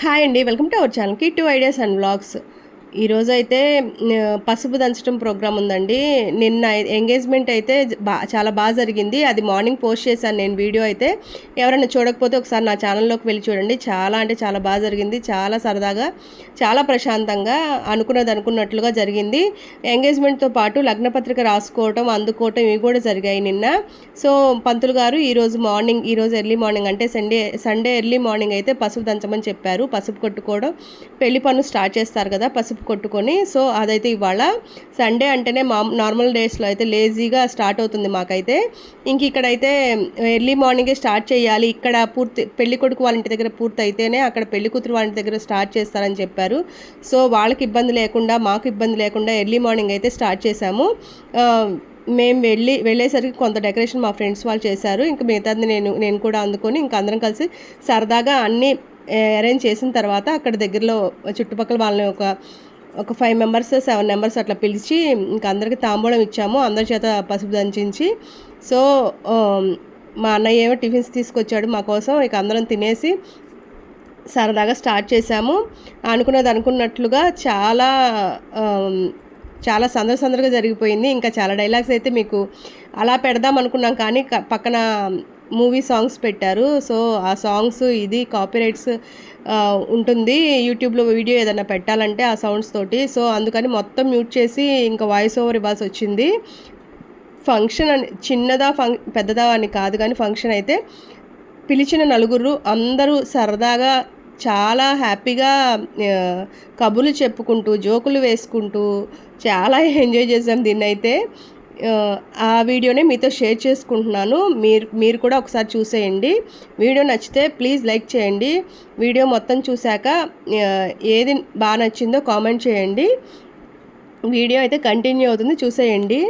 Hi అండి. Welcome to our ఛానల్‌కి 2 ideas and vlogs. ఈరోజైతే పసుపు దంచడం ప్రోగ్రామ్ ఉందండి. నిన్న ఎంగేజ్‌మెంట్ అయితే చాలా జరిగింది. అది మార్నింగ్ పోస్ట్ చేశాను నేను వీడియో అయితే. ఎవరైనా చూడకపోతే ఒకసారి నా ఛానల్‌లోకి వెళ్ళి చూడండి. చాలా అంటే చాలా జరిగింది. చాలా సరదాగా, చాలా ప్రశాంతంగా అనుకున్నది అనుకున్నట్లుగా జరిగింది. ఎంగేజ్‌మెంట్‌తో పాటు లగ్నపత్రిక రాసుకోవటం, అందుకోవటం ఇవి కూడా జరిగాయి నిన్న. సో, పంతులు గారు ఈరోజు ఎర్లీ మార్నింగ్ అంటే సండే ఎర్లీ మార్నింగ్ అయితే పసుపు దంచమని చెప్పారు. పసుపు కొట్టుకోవడం, పెళ్లి పనులు స్టార్ట్ చేస్తారు కదా పసుపు కొట్టుకొని. సో అదైతే ఇవాళ సండే అంటేనే నార్మల్ డేస్లో అయితే లేజీగా స్టార్ట్ అవుతుంది మాకైతే. ఇంక ఇక్కడైతే ఎర్లీ మార్నింగే స్టార్ట్ చేయాలి, ఇక్కడ పెళ్లి కొడుకు వాళ్ళ ఇంటి దగ్గర పూర్తి అయితేనే అక్కడ పెళ్లి కూతురు వాళ్ళ ఇంటి దగ్గర స్టార్ట్ చేస్తారని చెప్పారు. సో వాళ్ళకి ఇబ్బంది లేకుండా, మాకు ఇబ్బంది లేకుండా ఎర్లీ మార్నింగ్ అయితే స్టార్ట్ చేశాము. మేము వెళ్ళేసరికి కొంత డెకరేషన్ మా ఫ్రెండ్స్ వాళ్ళు చేశారు. ఇంక మిగతాది నేను కూడా అందుకొని ఇంక అందరం కలిసి సరదాగా అన్నీ అరేంజ్ చేసిన తర్వాత అక్కడ దగ్గరలో చుట్టుపక్కల వాళ్ళని ఒక 5 మెంబర్స్ 7 మెంబర్స్ అట్లా పిలిచి ఇంక అందరికి తాంబూలం ఇచ్చాము, అందరి చేత పసుపు దంచించి. సో మా అన్నయ్య ఏమో టిఫిన్స్ తీసుకొచ్చాడు మా కోసం. ఇక అందరం తినేసి సరదాగా స్టార్ట్ చేశాము. అనుకున్నట్లుగా చాలా సందడిగా జరిగిపోయింది. ఇంకా చాలా డైలాగ్స్ అయితే మీకు అలా పెడదాం అనుకున్నాం, కానీ పక్కన మూవీ సాంగ్స్ పెట్టారు. సో ఆ సాంగ్స్ ఇది కాపీరైట్స్ ఉంటుంది యూట్యూబ్లో వీడియో ఏదైనా పెట్టాలంటే ఆ సౌండ్స్ తోటి. సో అందుకని మొత్తం మ్యూట్ చేసి ఇంకా వాయిస్ ఓవర్ ఇవ్వాల్సి వచ్చింది. ఫంక్షన్ అని చిన్నదా పెద్దదా అని కాదు, కానీ ఫంక్షన్ అయితే పిలిచిన నలుగురు అందరూ సరదాగా చాలా హ్యాపీగా కబుర్లు చెప్పుకుంటూ జోకులు వేసుకుంటూ చాలా ఎంజాయ్ చేసాం దీన్నైతే. ఆ వీడియోనే మీతో షేర్ చేసుకుంటున్నాను. మీరు కూడా ఒకసారి చూసేయండి. వీడియో నచ్చితే ప్లీజ్ లైక్ చేయండి. వీడియో మొత్తం చూశాక ఏది బాగా నచ్చిందో కామెంట్ చేయండి. వీడియో అయితే కంటిన్యూ అవుతుంది, చూసేయండి.